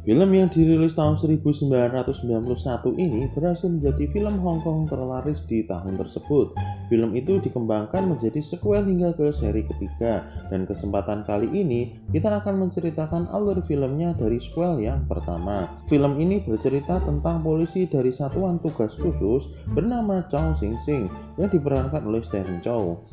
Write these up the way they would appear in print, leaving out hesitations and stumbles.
Film yang dirilis tahun 1991 ini berhasil menjadi film Hong Kong terlaris di tahun tersebut. Film itu dikembangkan menjadi sequel hingga ke seri ketiga, dan kesempatan kali ini kita akan menceritakan alur filmnya dari sequel yang pertama. Film ini bercerita tentang polisi dari Satuan Tugas Khusus bernama Chow Sing Sing yang diperankan oleh Stephen Chow.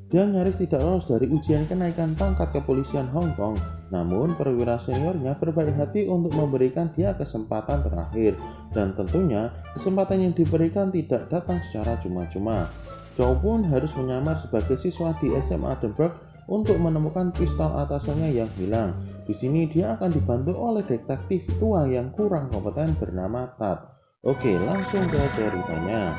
Dia nyaris tidak lolos dari ujian kenaikan pangkat kepolisian Hong Kong, namun perwira seniornya berbaik hati untuk memberikan dia kesempatan terakhir, dan tentunya kesempatan yang diberikan tidak datang secara cuma-cuma. Chow pun harus menyamar sebagai siswa di SMA Edinburgh untuk menemukan pistol atasannya yang hilang. Di sini dia akan dibantu oleh detektif tua yang kurang kompeten bernama Tad. Oke, langsung ke ceritanya.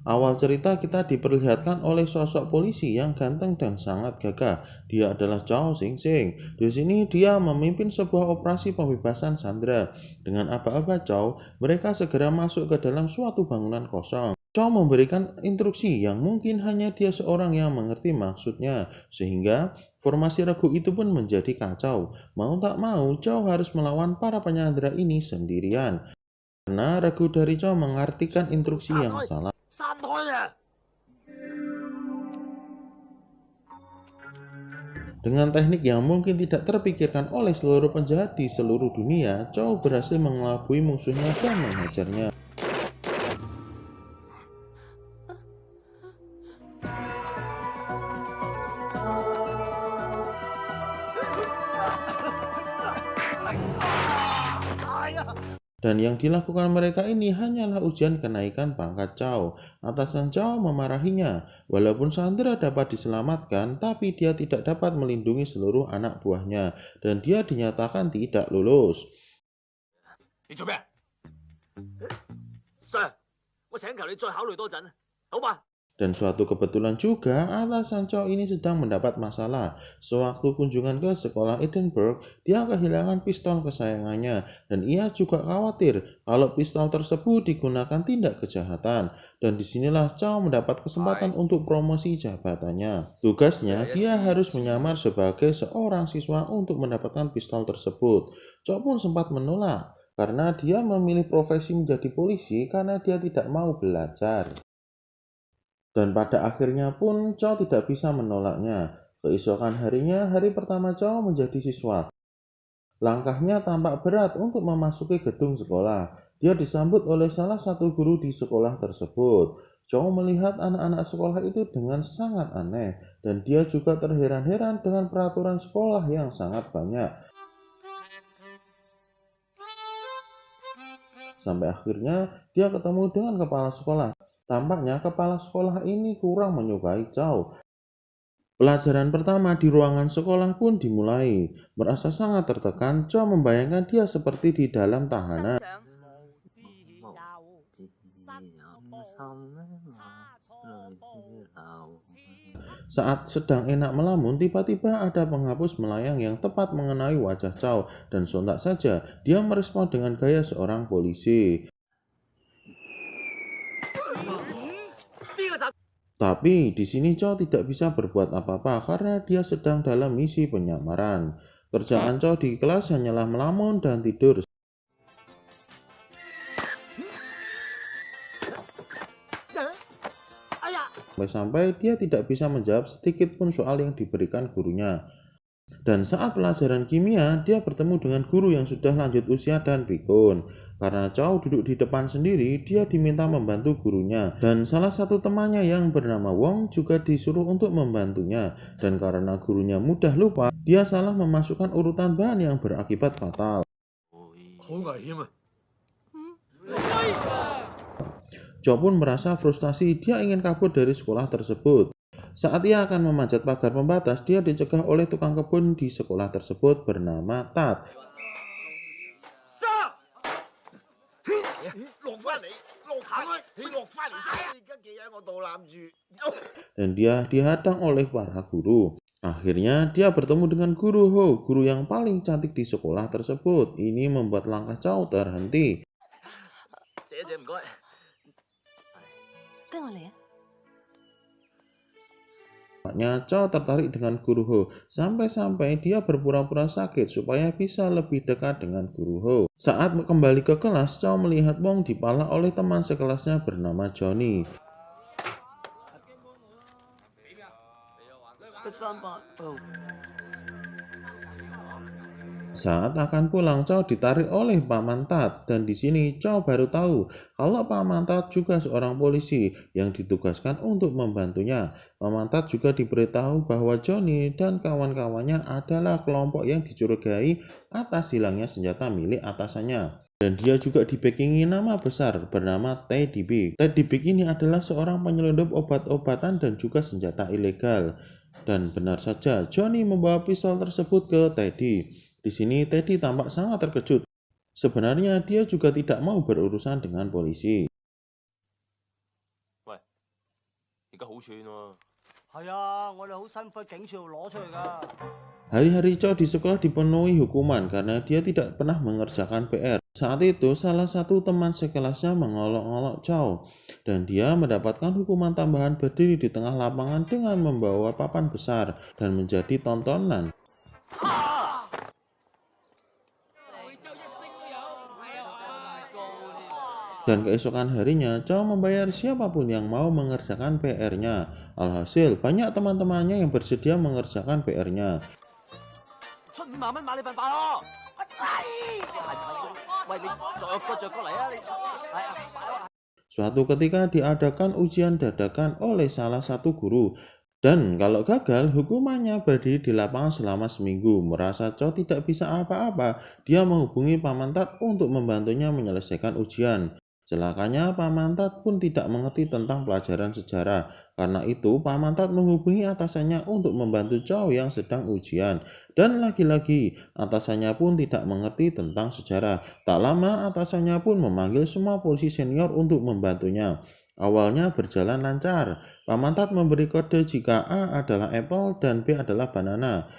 Awal cerita kita diperlihatkan oleh sosok polisi yang ganteng dan sangat gagah. Dia adalah Chow Sing Sing. Di sini dia memimpin sebuah operasi pembebasan sandera. Dengan aba-aba Chow, mereka segera masuk ke dalam suatu bangunan kosong. Chow memberikan instruksi yang mungkin hanya dia seorang yang mengerti maksudnya, sehingga formasi regu itu pun menjadi kacau. Mau tak mau, Chow harus melawan para penyandera ini sendirian. Karena regu dari Chow mengartikan instruksi yang salah. Dengan teknik yang mungkin tidak terpikirkan oleh seluruh penjahat di seluruh dunia, Chow berhasil mengelabui musuhnya dan menghajarnya. Dan yang dilakukan mereka ini hanyalah ujian kenaikan pangkat Chow. Atasan Chow memarahinya. Walaupun sandera dapat diselamatkan, tapi dia tidak dapat melindungi seluruh anak buahnya, dan dia dinyatakan tidak lulus. Dan suatu kebetulan juga, atasan Chow ini sedang mendapat masalah. Sewaktu kunjungan ke sekolah Edinburgh, dia kehilangan pistol kesayangannya, dan ia juga khawatir kalau pistol tersebut digunakan tindak kejahatan. Dan disinilah Chow mendapat kesempatan untuk promosi jabatannya. Tugasnya, dia harus menyamar sebagai seorang siswa untuk mendapatkan pistol tersebut. Chow pun sempat menolak, karena dia memilih profesi menjadi polisi karena dia tidak mau belajar. Dan pada akhirnya pun Chow tidak bisa menolaknya. Keesokan harinya, hari pertama Chow menjadi siswa. Langkahnya tampak berat untuk memasuki gedung sekolah. Dia disambut oleh salah satu guru di sekolah tersebut. Chow melihat anak-anak sekolah itu dengan sangat aneh, dan dia juga terheran-heran dengan peraturan sekolah yang sangat banyak. Sampai akhirnya dia ketemu dengan kepala sekolah. Tampaknya kepala sekolah ini kurang menyukai Chow. Pelajaran pertama di ruangan sekolah pun dimulai. Merasa sangat tertekan, Chow membayangkan dia seperti di dalam tahanan. Saat sedang enak melamun, tiba-tiba ada penghapus melayang yang tepat mengenai wajah Chow, dan sontak saja dia merespon dengan gaya seorang polisi. Tapi di sini Chow tidak bisa berbuat apa-apa karena dia sedang dalam misi penyamaran. Kerjaan Chow di kelas hanyalah melamun dan tidur. Sampai-sampai dia tidak bisa menjawab sedikit pun soal yang diberikan gurunya. Dan saat pelajaran kimia, dia bertemu dengan guru yang sudah lanjut usia dan pikun. Karena Chow duduk di depan sendiri, dia diminta membantu gurunya. Dan salah satu temannya yang bernama Wong juga disuruh untuk membantunya. Dan karena gurunya mudah lupa, dia salah memasukkan urutan bahan yang berakibat fatal. Chow pun merasa frustasi, dia ingin kabur dari sekolah tersebut. Saat ia akan memanjat pagar pembatas, dia dicegah oleh tukang kebun di sekolah tersebut bernama Tad. Dan dia dihadang oleh para guru. Akhirnya dia bertemu dengan guru Ho, guru yang paling cantik di sekolah tersebut. Ini membuat langkah Chow terhenti. Maknya Chow tertarik dengan Guru Ho, sampai-sampai dia berpura-pura sakit supaya bisa lebih dekat dengan Guru Ho. Saat kembali ke kelas, Chow melihat Wong dipalak oleh teman sekelasnya bernama Johnny. Saat akan pulang, Chow ditarik oleh Paman Tat, dan di sini Chow baru tahu kalau Paman Tat juga seorang polisi yang ditugaskan untuk membantunya. Paman Tat juga diberitahu bahwa Johnny dan kawan-kawannya adalah kelompok yang dicurigai atas hilangnya senjata milik atasannya. Dan dia juga dibackingi nama besar bernama Teddy Big. Teddy Big ini adalah seorang penyelundup obat-obatan dan juga senjata ilegal. Dan benar saja, Johnny membawa pistol tersebut ke Teddy. Di sini Teddy tampak sangat terkejut. Sebenarnya dia juga tidak mau berurusan dengan polisi. Hari-hari Chow di sekolah dipenuhi hukuman karena dia tidak pernah mengerjakan PR. Saat itu salah satu teman sekelasnya mengolok-olok Chow, dan dia mendapatkan hukuman tambahan berdiri di tengah lapangan dengan membawa papan besar dan menjadi tontonan. Dan keesokan harinya, Chow membayar siapapun yang mau mengerjakan PR-nya. Alhasil, banyak teman-temannya yang bersedia mengerjakan PR-nya. Suatu ketika diadakan ujian dadakan oleh salah satu guru. Dan kalau gagal, hukumannya berdiri di lapangan selama seminggu. Merasa Chow tidak bisa apa-apa, dia menghubungi Paman Tat untuk membantunya menyelesaikan ujian. Celakanya, Paman Tat pun tidak mengerti tentang pelajaran sejarah. Karena itu, Paman Tat menghubungi atasannya untuk membantu Chow yang sedang ujian. Dan lagi-lagi, atasannya pun tidak mengerti tentang sejarah. Tak lama, atasannya pun memanggil semua polisi senior untuk membantunya. Awalnya berjalan lancar. Paman Tat memberi kode jika A adalah apple dan B adalah banana.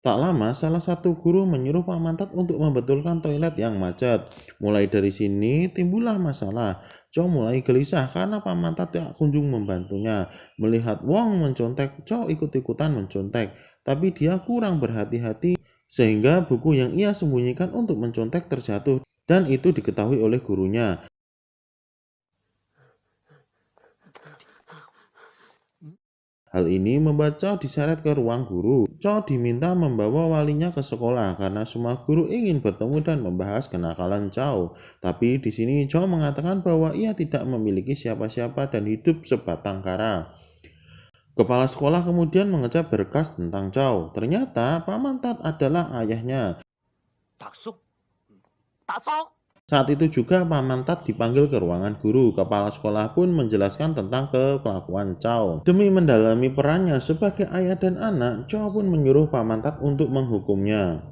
Tak lama, salah satu guru menyuruh Paman Tat untuk membetulkan toilet yang macet. Mulai dari sini, timbullah masalah. Chow mulai gelisah karena Paman Tat tak kunjung membantunya. Melihat Wong mencontek, Chow ikut-ikutan mencontek. Tapi dia kurang berhati-hati, sehingga buku yang ia sembunyikan untuk mencontek terjatuh. Dan itu diketahui oleh gurunya. Hal ini membuat Chow diseret ke ruang guru. Chow diminta membawa walinya ke sekolah karena semua guru ingin bertemu dan membahas kenakalan Chow. Tapi di sini Chow mengatakan bahwa ia tidak memiliki siapa-siapa dan hidup sebatang kara. Kepala sekolah kemudian mengecap berkas tentang Chow. Ternyata Paman Tat adalah ayahnya. Saat itu juga Paman Tat dipanggil ke ruangan guru. Kepala sekolah pun menjelaskan tentang kelakuan Chow. Demi mendalami perannya sebagai ayah dan anak, Chow pun menyuruh Paman Tat untuk menghukumnya.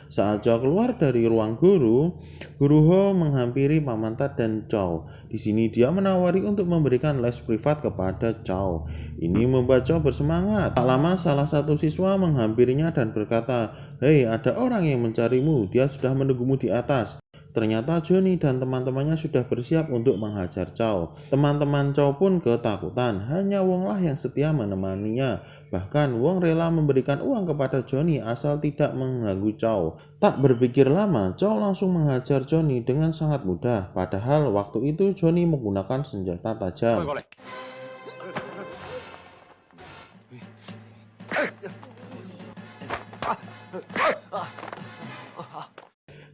Saat Chow keluar dari ruang guru, Guru Ho menghampiri Paman Tat dan Chow. Di sini dia menawari untuk memberikan les privat kepada Chow. Ini membuat Chow bersemangat. Tak lama salah satu siswa menghampirinya dan berkata, "Hei, ada orang yang mencarimu. Dia sudah menunggumu di atas." Ternyata Johnny dan teman-temannya sudah bersiap untuk menghajar Chow. Teman-teman Chow pun ketakutan. Hanya Wong lah yang setia menemaninya. Bahkan Wong rela memberikan uang kepada Johnny asal tidak mengganggu Chow. Tak berpikir lama, Chow langsung menghajar Johnny dengan sangat mudah. Padahal waktu itu Johnny menggunakan senjata tajam.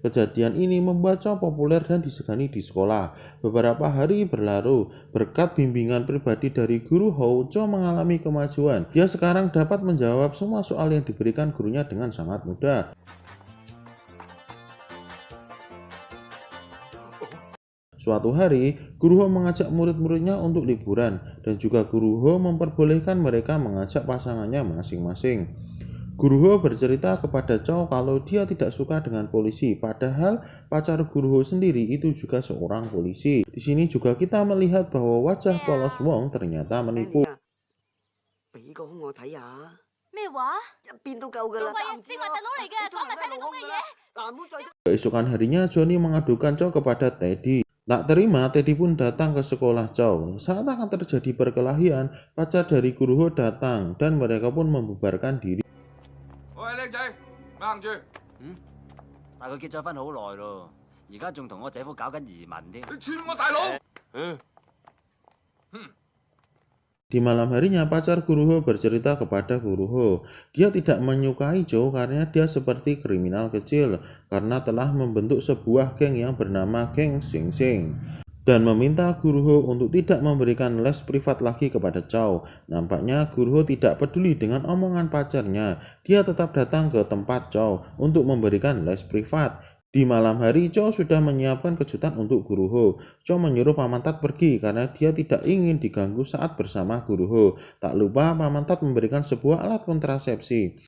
Kejadian ini membuat Chow populer dan disegani di sekolah. Beberapa hari berlalu, berkat bimbingan pribadi dari Guru Ho, Chow mengalami kemajuan. Dia sekarang dapat menjawab semua soal yang diberikan gurunya dengan sangat mudah. Suatu hari, Guru Ho mengajak murid-muridnya untuk liburan, dan juga Guru Ho memperbolehkan mereka mengajak pasangannya masing-masing. Guru Ho bercerita kepada Chow kalau dia tidak suka dengan polisi, padahal pacar Guru Ho sendiri itu juga seorang polisi. Di sini juga kita melihat bahwa wajah polos Wong ternyata menipu. Keesokan harinya Johnny mengadukan Chow kepada Teddy. Tak terima, Teddy pun datang ke sekolah Chow. Saat akan terjadi perkelahian, pacar dari Guruho datang dan mereka pun membubarkan diri. 喂，靚仔，硬住！但佢結咗婚好耐咯，而家仲同我姐夫搞緊移民添。你串我大佬！ Di malam harinya, pacar Guruho bercerita kepada Guruho. Dia tidak menyukai Chow karena dia seperti kriminal kecil, karena telah membentuk sebuah geng yang bernama Geng Sing Sing. Dan meminta Guruho untuk tidak memberikan les privat lagi kepada Chow. Nampaknya Guruho tidak peduli dengan omongan pacarnya. Dia tetap datang ke tempat Chow untuk memberikan les privat. Di malam hari, Chow sudah menyiapkan kejutan untuk Guruho. Chow menyuruh Paman Tat pergi karena dia tidak ingin diganggu saat bersama Guruho. Tak lupa, Paman Tat memberikan sebuah alat kontrasepsi.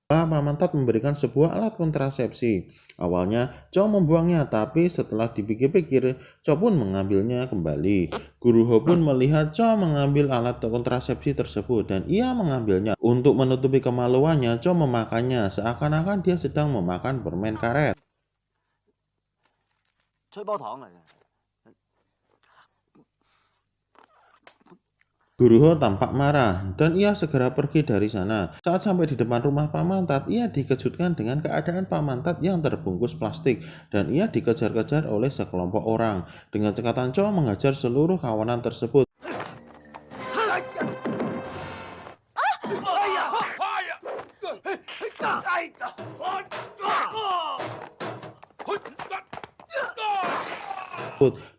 Paman Tat memberikan sebuah alat kontrasepsi. Awalnya, Chow membuangnya, tapi setelah dipikir-pikir, Chow pun mengambilnya kembali. Guruho pun melihat Chow mengambil alat kontrasepsi tersebut dan ia mengambilnya. Untuk menutupi kemaluannya, Chow memakannya seakan-akan dia sedang memakan permen karet. 吹波糖嚟嘅。 Guruho tampak marah dan ia segera pergi dari sana. Saat sampai di depan rumah Paman Tat, ia dikejutkan dengan keadaan Paman Tat yang terbungkus plastik dan ia dikejar-kejar oleh sekelompok orang. Dengan cekatan, Chow mengajar seluruh kawanan tersebut.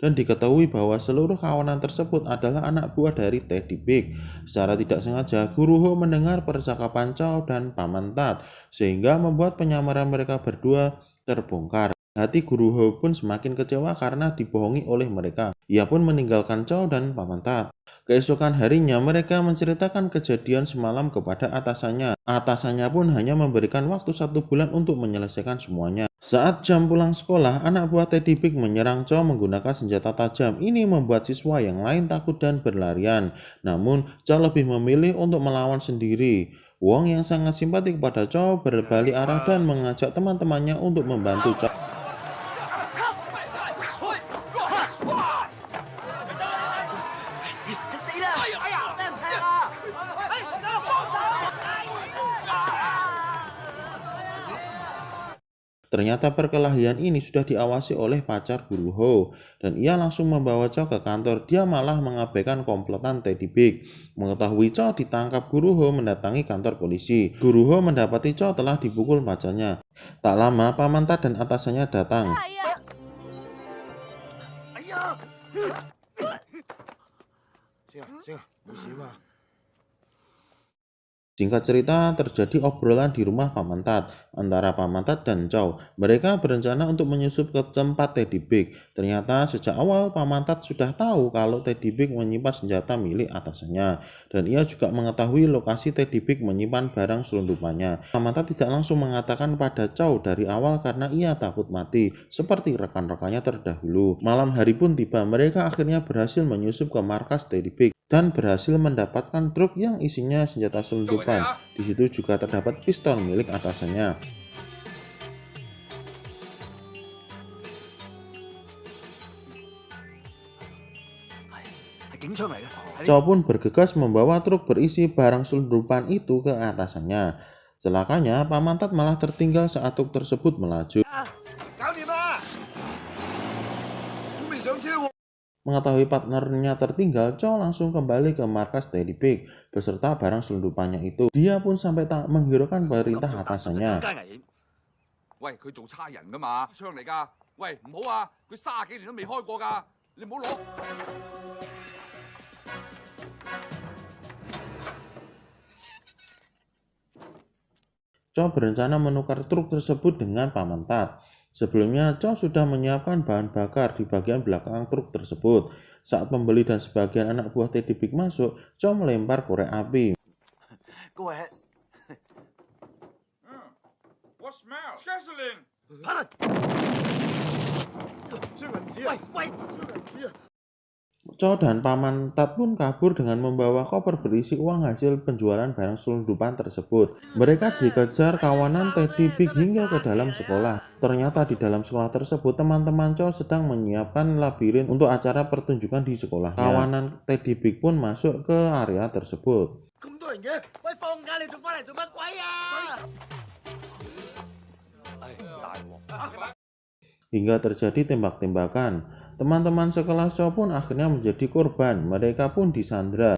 Dan diketahui bahwa seluruh kawanan tersebut adalah anak buah dari Teddy Big. Secara tidak sengaja, Guruho mendengar percakapan Chow dan Paman Tat, sehingga membuat penyamaran mereka berdua terbongkar. Hati Guruho pun semakin kecewa karena dibohongi oleh mereka. Ia pun meninggalkan Chow dan Paman Tat. Keesokan harinya, mereka menceritakan kejadian semalam kepada atasannya. Atasannya pun hanya memberikan waktu 1 bulan untuk menyelesaikan semuanya. Saat jam pulang sekolah, anak buah Teddy Big menyerang Chow menggunakan senjata tajam. Ini membuat siswa yang lain takut dan berlarian. Namun, Chow lebih memilih untuk melawan sendiri. Wong yang sangat simpati kepada Chow berbalik arah dan mengajak teman-temannya untuk membantu Chow. Ternyata perkelahian ini sudah diawasi oleh pacar Guruho, dan ia langsung membawa Chow ke kantor. Dia malah mengabaikan komplotan Teddy Big. Mengetahui Chow ditangkap, Guruho mendatangi kantor polisi. Guruho mendapati Chow telah dipukul pacarnya. Tak lama, Paman Tat dan atasannya datang. Singkat cerita, terjadi obrolan di rumah Paman Tat antara Paman Tat dan Chow. Mereka berencana untuk menyusup ke tempat Teddy Big. Ternyata sejak awal Paman Tat sudah tahu kalau Teddy Big menyimpan senjata milik atasannya. Dan ia juga mengetahui lokasi Teddy Big menyimpan barang selundupannya. Paman Tat tidak langsung mengatakan pada Chow dari awal karena ia takut mati, seperti rekan-rekannya terdahulu. Malam hari pun tiba, mereka akhirnya berhasil menyusup ke markas Teddy Big dan berhasil mendapatkan truk yang isinya senjata selundupan. Di situ juga terdapat pistol milik atasannya. Chow pun bergegas membawa truk berisi barang selundupan itu ke atasannya. Celakanya, Paman Tat malah tertinggal saat truk tersebut melaju. Mengetahui partnernya tertinggal, Chow langsung kembali ke markas Teddy Big beserta barang selundupannya itu. Dia pun sampai tak menghiraukan perintah atasannya.喂，佢做差人㗎嘛，槍嚟㗎。喂，唔好啊，佢30幾年都未開過㗎，你唔好攞。Chow berencana menukar truk tersebut dengan Paman Tat. Sebelumnya, Chow sudah menyiapkan bahan bakar di bagian belakang truk tersebut. Saat pembeli dan sebagian anak buah Teddy Big masuk, Chow melempar korek api. What smell? Gasoline. Chow dan Paman Tat pun kabur dengan membawa koper berisi uang hasil penjualan barang selundupan tersebut. Mereka dikejar kawanan Teddy Big hingga ke dalam sekolah. Ternyata di dalam sekolah tersebut teman-teman Chow sedang menyiapkan labirin untuk acara pertunjukan di sekolahnya. Kawanan Teddy Big pun masuk ke area tersebut. Hingga terjadi tembak-tembakan. Teman-teman sekelas Chow pun akhirnya menjadi korban. Mereka pun disandra.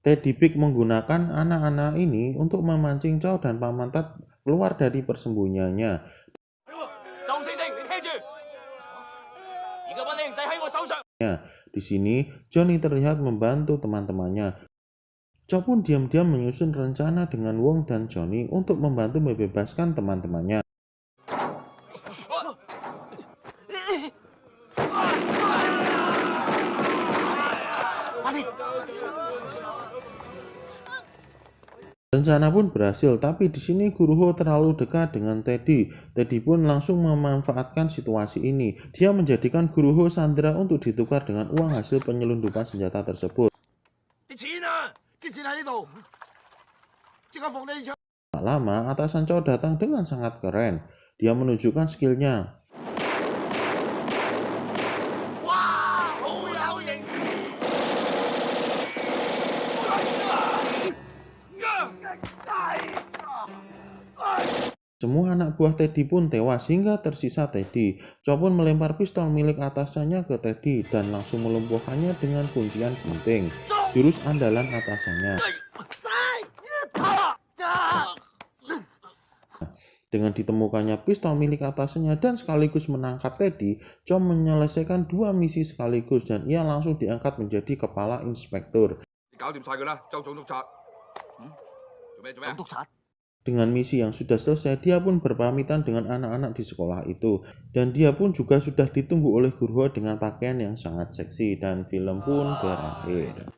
Teddy Big menggunakan anak-anak ini untuk memancing Chow dan Paman Tat keluar dari persembunyiannya. Di sini, Johnny terlihat membantu teman-temannya. Chow pun diam-diam menyusun rencana dengan Wong dan Johnny untuk membantu membebaskan teman-temannya. Rencana pun berhasil, tapi di sini Guru Ho terlalu dekat dengan Teddy. Teddy pun langsung memanfaatkan situasi ini. Dia menjadikan Guru Ho sandera untuk ditukar dengan uang hasil penyelundupan senjata tersebut. Tak lama, atasan Chow datang dengan sangat keren. Dia menunjukkan skillnya. Semua anak buah Teddy pun tewas hingga tersisa Teddy. Chow pun melempar pistol milik atasannya ke Teddy dan langsung melumpuhkannya dengan kuncian penting, jurus andalan atasannya. Dengan ditemukannya pistol milik atasannya dan sekaligus menangkap Teddy, Chow menyelesaikan 2 misi sekaligus dan ia langsung diangkat menjadi kepala inspektur. Dengan misi yang sudah selesai, dia pun berpamitan dengan anak-anak di sekolah itu. Dan dia pun juga sudah ditunggu oleh Guru Ho dengan pakaian yang sangat seksi. Dan film pun berakhir.